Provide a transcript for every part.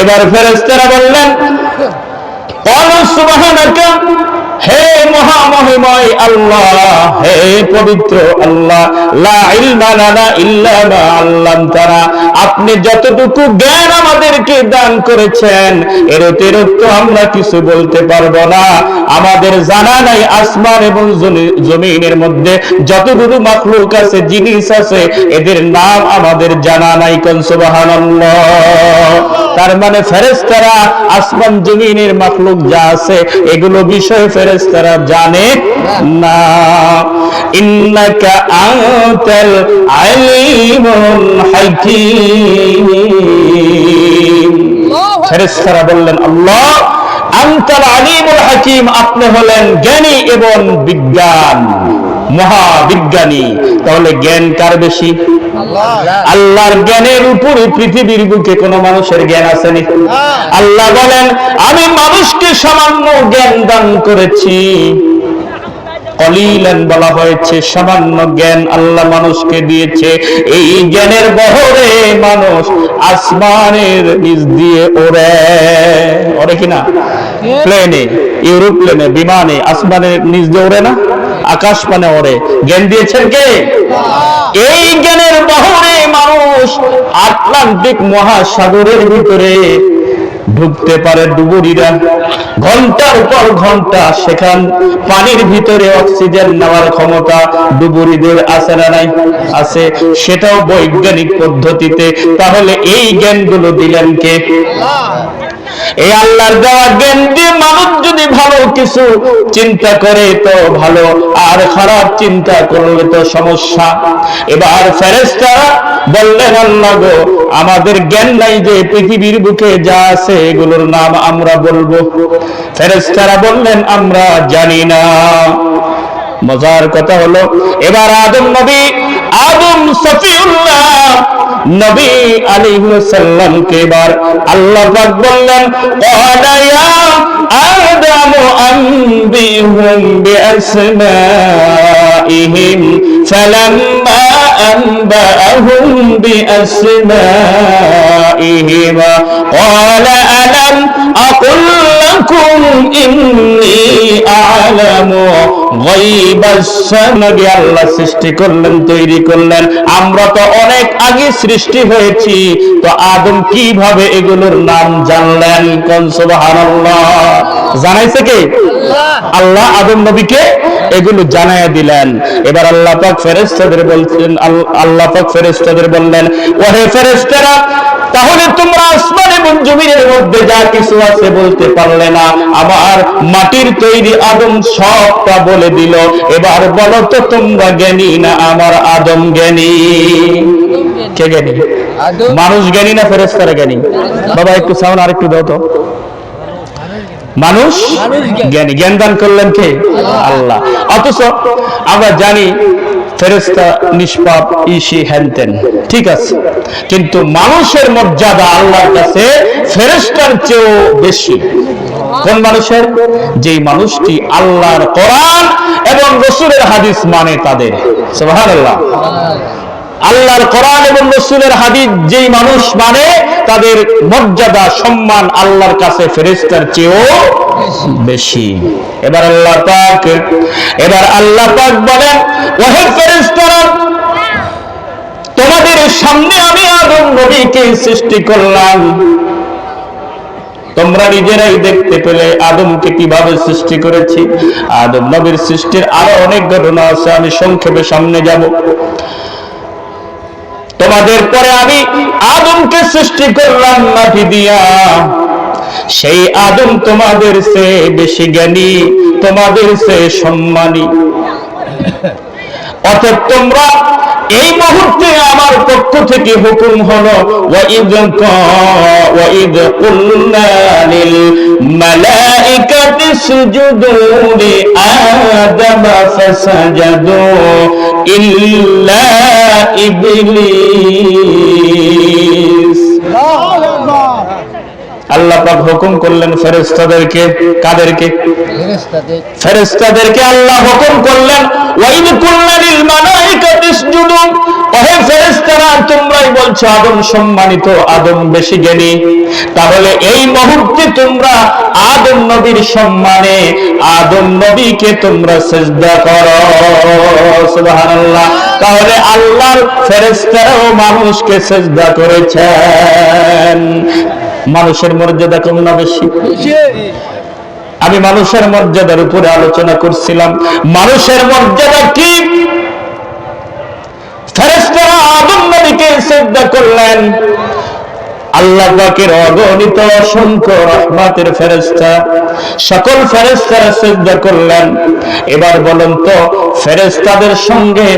এবার ফেরেশতারা বললেন ক্বালু সুবহানাকা, হে মহামহিময় আল্লাহ, হে পবিত্র আল্লাহ, লা ইলমা লানা ইল্লা মা আল্লামতানা, আপনি যতটুকু জ্ঞান আমাদেরকে দান করেছেন এর অতিরিক্ত আমরা কিছু বলতে পারবো না। আমাদের জানা নাই আসমান এবং জমিনের মধ্যে যতগুলো মাখলুক আছে, জিনিস আছে, এদের নাম আমাদের জানা নাই। কোন সুবহানাল্লাহ। তার মানে ফেরেশতারা আসমান জমিনের মাখলুক যা আছে এগুলো বিষয়ে ফেরেশতারা জানে না। ইন্নাকা আনতাল আলিমুল হাকীম। ফেরেশতারা বললেন আল্লাহ আনতাল আলিমুল হাকীম, আপনি হলেন জ্ঞানী এবং বিজ্ঞান, মহাবিজ্ঞানী। তাহলে জ্ঞান কার বেশি? আল্লাহর জ্ঞানের উপরে পৃথিবীর বুকে কোন মানুষের জ্ঞান আসেনি। আল্লাহ বলেন আমি মানুষকে সামান্য জ্ঞান দান করেছি। কলিলান বলা হয়েছে, সামান্য জ্ঞান আল্লাহ মানুষকে দিয়েছে। এই জ্ঞানের বহরে মানুষ আসমানের নিচ দিয়ে ওড়ে, ওড়ে কিনা? প্লেনে, এরোপ্লেনে, বিমানে আসমানের নিচ দিয়ে ওড়ে না, আকাশ মানে ওড়ে। জ্ঞান দিয়েছেন কে? এই জ্ঞানের বহরে মানুষ আটলান্টিক মহাসাগরের ভিতরে ঢুকতে পারে ডুবুরিরা, ঘন্টার পর ঘন্টা সেখান পানির ভিতরে অক্সিজেন নেওয়ার ক্ষমতা ডুবুরিদের আছে না নাই? আছে, সেটাও বৈজ্ঞানিক পদ্ধতিতে। তাহলে এই জ্ঞানগুলো দিলেন কে? এই আল্লাহর দেওয়া জ্ঞান দিয়ে মানুষ যদি ভালো কিছু চিন্তা করে তো ভালো, আর খারাপ চিন্তা করলে তো সমস্যা। এবার ফেরেশতারা বললেন আল্লাহ গো, আমাদের জ্ঞান নাই যে পৃথিবীর বুকে যা আছে এগুলোর নাম আমরা বলবো। ফেরেশতারা বললেন আমরা জানি না। মজার কথা হলো এবার আদম নবী, আদম সফিউল্লাহ নবী আলাইহিস সালামকে এবার আল্লাহ পাক বললেন ক্বালা ইয়া আদম আনবিহুম বিআসমাইহিম ফালাম্মা আনবাআহুম বিআসমাইহিম ক্বালা আলাম আকুল লাকুম ইন্নী আ'লামু গায়বাস সামাওয়াতি। আল্লাহ সৃষ্টি করলেন, তৈরি করলেন, আমরা তো অনেক আগে সৃষ্টি হয়েছি, তো আদম কিভাবে এগুলোর নাম জানলেন? কোন সুবহানাল্লাহ। জানাইছে কে? আল্লাহ আদম নবীকে এগুলো জানায়া দিলেন। এবার আল্লাহ পাক ফেরেশতাদের বলছেন, আল্লাহ পাক ফেরেশতাদের বললেন ওহে ফেরেশতারা, তাহলে তোমরা আসমান এবং জমিনের মধ্যে যা কিছু আছে বলতে পারলে না, আমার মাটির তৈরি আদম সবটা বলে দিল। এবার বলো তো তোমরা জ্ঞানী না আমার আদম জ্ঞানী? কে জ্ঞানী? মানুষ জ্ঞানী না ফেরেশতারা জ্ঞানী? বাবা একটু সাউন্ড আর একটু দাও তো। মানুষ জ্ঞানী। জ্ঞান দান করলেন কে? আল্লাহ। অথচ আমরা জানি ফেরেশতা নিষ্পাপ, ইসি হ্যানতেন, ঠিক আছে, কিন্তু মানুষের মর্যাদা আল্লাহর কাছে ফেরেশতার চেয়েও বেশি। কোন মানুষের? যেই মানুষটি আল্লাহর কোরআন এবং রাসূলের হাদিস মানে তাদের। সুবহানাল্লাহ। আল্লাহর কোরআন এবং রাসূলের হাদিস যেই মানুষ মানে তাদের মর্যাদা, সম্মান আল্লাহর কাছে ফেরেশতার চেয়েও বেশি। এবার আল্লাহ পাক বলেন ওহে ফেরেশতারা, তোমাদের সামনে আমি আদম নবীকে সৃষ্টি করলাম, তোমরা নিজেরাই দেখতে পেলে আদমকে কিভাবে সৃষ্টি করেছি। আদম নবীর সৃষ্টির আরো অনেক ঘটনা আছে, আমি সংক্ষেপে সামনে যাব। তোমাদের পরে আমি আদমকে সৃষ্টি করলাম মাটি দিয়া। সেই আদম তোমাদের চেয়ে বেশি জ্ঞানী, তোমাদের চেয়ে সম্মানী। অতএব তোমরা এই মুহূর্তে আমার পক্ষ থেকে হুকুম হলো ওয়াইদ কুলনা লিল মালাইকাতি সুজুদু লি আদম ফাসাজাদু ইল্লা ইবলিস। আল্লাহ পাক হুকুম করলেন ফেরেশতাদেরকে। কাদেরকে? ফেরেশতাদেরকে আল্লাহ হুকুম করলেন ওয়াইদ কুলনা লিল মালাইকাতি ইসজুদু, ওহে ফেরেশতারা তোমরাই বলছো আদম সম্মানিত, আদম বেশি জ্ঞানী, তাহলে এই মুহূর্তে তোমরা আদম নবীর সম্মানে আদম নবীকে তোমরা সিজদা করো। সুবহানাল্লাহ। তাহলে আল্লাহর ফেরেশতারাও মানুষকে সিজদা করেছেন। মানুষের মর্যাদা কম না বেশি? আমি মানুষের মর্যাদার উপরে আলোচনা করছিলাম। মানুষের মর্যাদা কি? ফেরেশতারা আদম নবীকে সিজদা করলেন। আল্লাহ পাকের অগণিত অসংখ্য রহমতের ফেরেশতা, সকল ফেরেশতারা সিজদা করলেন। এবার বলুন তো, ফেরেশতাদের সঙ্গে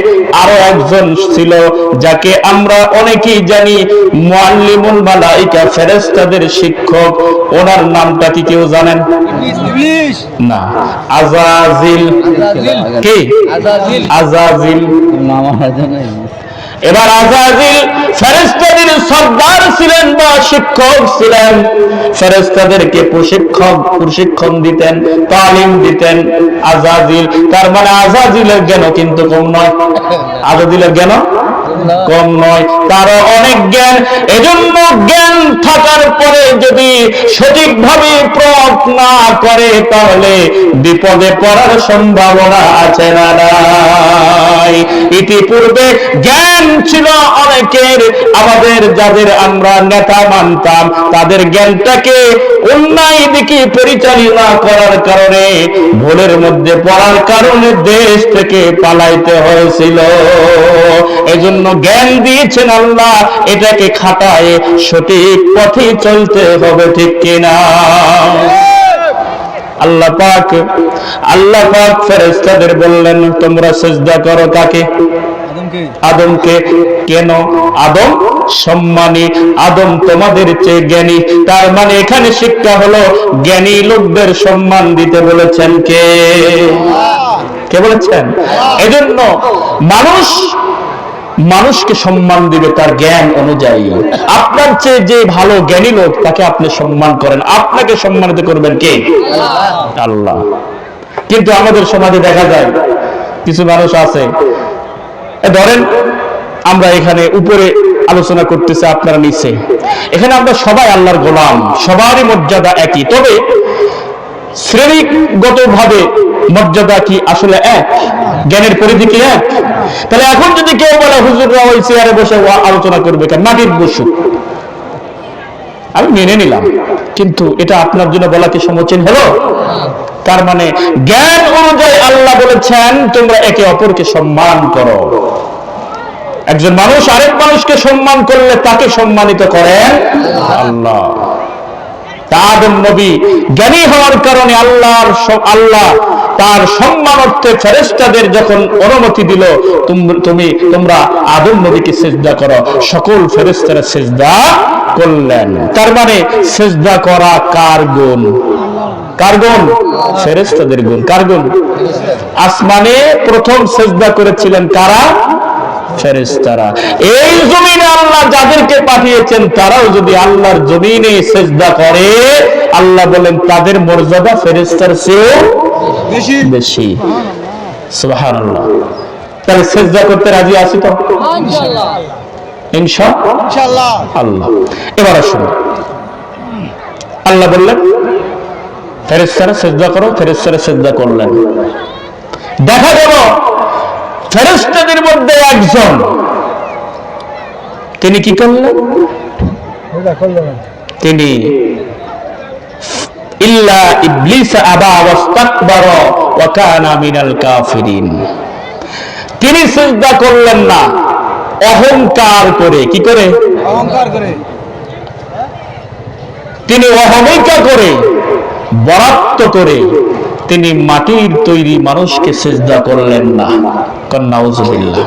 আরো একজন ছিল যাকে আমরা অনেকেই জানি, মুআল্লিমুল মালাইকা, ফেরেশতাদের শিক্ষক। ওনার নামটা কি কেউ জানেন? ইবলিস না, আযাজিল। কি? আযাজিল নাম আছে না? এবার আযাজিল ফেরেশতাদের সর্দার ছিলেন বা শিক্ষক ছিলেন। ফেরেশতাদেরকে প্রশিক্ষণ দিতেন, তালিম দিতেন আযাজিল। তার মানে আযাজিলের জ্ঞান কিন্তু কম নয়। আযাজিলের জ্ঞান কম নয়, তারও অনেক জ্ঞান। এজন্য জ্ঞান থাকার পরে যদি সঠিকভাবে প্রয়োগ না করে তাহলে বিপদে পড়ার সম্ভাবনা আছে না নাই? ইতিপূর্বে জ্ঞান ছিল অনেকের, আমাদের যাদের আমরা নেতা মানতাম তাদের জ্ঞানটাকে অন্যায় দিকে পরিচালনা করার কারণে, ভুলের মধ্যে পড়ার কারণে দেশ থেকে পালাইতে হয়েছিল। এজন্য জ্ঞান দিয়েছেন আল্লাহ, এটাকে খাটায় সঠিক পথে চলতে হবে, ঠিক কিনা? আল্লাহ পাক ফেরেশতাদের বললেন তোমরা সিজদা করো। কাকে? আদমকে। কেন? আদম সম্মানী, আদম তোমাদের চেয়ে জ্ঞানী। তার মানে এখানে শিক্ষা হলো জ্ঞানী লোকদের সম্মান দিতে বলেছেন কে? কে বলেছেন? এজন্য মানুষকে সম্মান দিবে তার জ্ঞান অনুযায়ী। আপনার চেয়ে যে ভালো জ্ঞানী লোক তাকে আপনি সম্মান করেন, আপনাকে সম্মানিত করবেন কে? আল্লাহ। কিন্তু আমাদের সমাজে দেখা যায় কিছু মানুষ আছে, ধরেন আমরা এখানে উপরে আলোচনা করতেছি, আপনারা নিচে, এখানে আমরা সবাই আল্লাহর গোলাম, সবারই মর্যাদা একই, তবে শ্রেণীগত ভাবে মর্যাদা কি আসলে এক? জ্ঞানের পরিধি কি এক? তাহলে এখন যদি কেউ বলে হুজুররা ওই চেয়ারে বসে আলোচনা করবে, কেন মাটির বসুক, আমি মেনে নিলাম, কিন্তু এটা আপনার জন্য বলা কি সমীচীন হলো? তার মানে জ্ঞান অনুযায়ী আল্লাহ বলেছেন তোমরা একে অপরকে সম্মান করো। একজন মানুষ আরেক মানুষকে সম্মান করলে তাকে সম্মানিত করেন আল্লাহ। আদম নবী জ্ঞানী হওয়ার কারণে আল্লাহ তার সম্মানার্থে ফেরেশতাদের যখন অনুমতি দিল তোমরা আদম নবীকে সিজদা করো, সকল ফেরেশতারা সিজদা করলেন। তার মানে সিজদা করা কার গুণ? কার গুণ? ফেরেশতাদের গুণ। কার গুণ? আসমানে প্রথম সিজদা করেছিলেন কারা? ফেরেশতারা। এই জমিনে আল্লাহ যাদেরকে পাঠিয়েছেন তারাও যদি আল্লাহর জমিনে সিজদা করে, আল্লাহ বলেন তাদের মর্যাদা ফেরেশতার চেয়েও বেশি। সুবহানাল্লাহ। তাহলে সিজদা করতে রাজি আছি তো? ইনশাআল্লাহ। ইনশাআল্লাহ। আল্লাহ। এবার আসুন, আল্লাহ বললেন ফেরেশতারা সিজদা করো, ফেরেশতারা সিজদা করলেন। দেখা গেল ফেরেশতাদের মধ্যে একজন, তিনি কি করলেন? তিনি ইল্লা ইবলিস আবা ওয়াস্তাকবারা ওয়া কানা মিনাল কাফিরিন, তিনি সিজদা করলেন না, অহংকার করে। কি করে? অহংকার করে। তিনি অহমিকা করে, বরাত্ত করে তিনি মাটির তৈরি মানুষকে সিজদা করলেন না। নাউজুবিল্লাহ।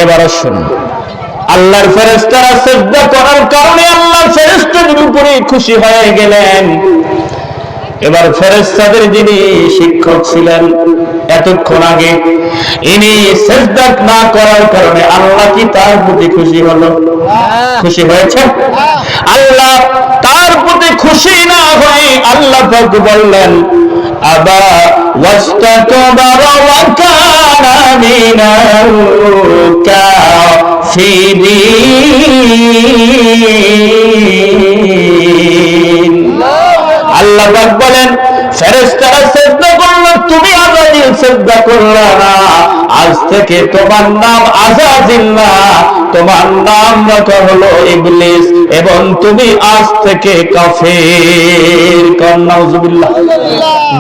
এবার শুনুন, আল্লাহর ফেরেশতারা সিজদা করার কারণে আল্লাহর ফেরেশতাদের উপরে খুশি হয়ে গেলেন। এবার ফেরেশতাদের যিনি শিক্ষক ছিলেন এতক্ষণ আগে, ইনি সিজদা না করার কারণে আল্লাহ কি তার প্রতি খুশি হলো? খুশি হয়েছে? আল্লাহ তার প্রতি খুশি না হয়ে আল্লাহ পাক বললেন আবা ওয়াস্তাকবারা ওয়া কানা মিনাল কাফিরিন। আল্লাহ পাক বলেন ফেরেশতারা সিজদা করলো, তুমি আজাজিল সিজদা করলা না, আজ থেকে তোমার নাম আজাজিল না, তোমার নাম রাখা হলো ইবলিস, এবং তুমি আজ থেকে কাফের। নাউজুবিল্লাহ।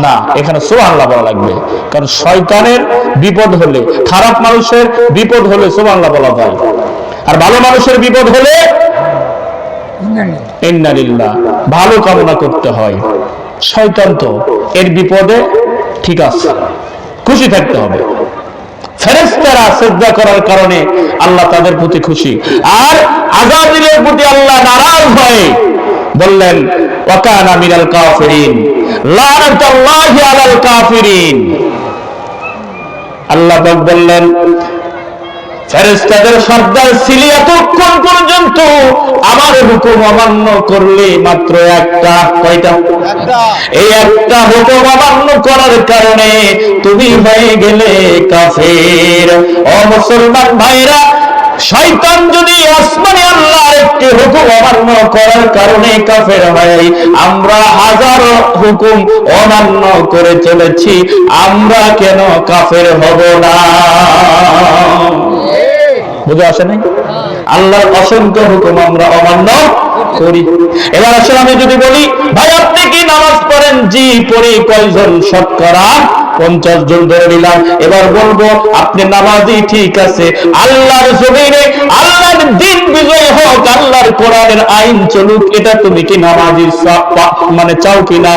না, এখানে সুবহানাল্লাহ বলা লাগবে, কারণ শয়তানের বিপদ হলে, খারাপ মানুষের বিপদ হলে সুবহানাল্লাহ বলা যায়, আর ভালো মানুষের বিপদ হলে ইন্না লিল্লাহ ভালো কামনা করতে হয়। শয়তান তো এর বিপদে ঠিক আছে, খুশি থাকতে হবে। ফেরেশতারা সিজদা করার কারণে আল্লাহ তাদের প্রতি খুশি, আর আযাজিলের প্রতি আল্লাহ নারাজ হয়ে বললেন ওয়াকানা মিনাল কাফিরিন, লানাতুল্লাহি আলাল কাফিরিন। আল্লাহ পাক বললেন ফেরেশতাদের সর্দার ছিলি এতক্ষণ পর্যন্ত আমার হুকুম অমান্য করলে মাত্র একটা, কয়টা? এই একটা হুকুম অমান্য করার কারণে তুমি হয়ে গেলে কাফের। ও মুসলমান ভাইরা, শয়তান যদি আসমানে আল্লাহর একটি হুকুম অমান্য করার কারণে কাফের হয়, আমরা হাজারো হুকুম অমান্য করে চলেছি, আমরা কেন কাফের হব না? বুঝে আসে নাই? আল্লাহর অসংখ্য হুকুম আমরা অমান্য করি। এবার আসলে আমি যদি বলি ভাই আপনি কি নামাজ পড়েন? জি পড়ি। কয়জন? শতকরা 50 জন ধরে নিলাম। এবার বলবো আপনি নামাজি, ঠিক আছে, আল্লাহর জমিনে আল্লাহর দিন বিজয় হোক, আল্লাহর কোরআনের আইন চলুক, এটা তুমি কি নামাজি মানে চাও কিনা?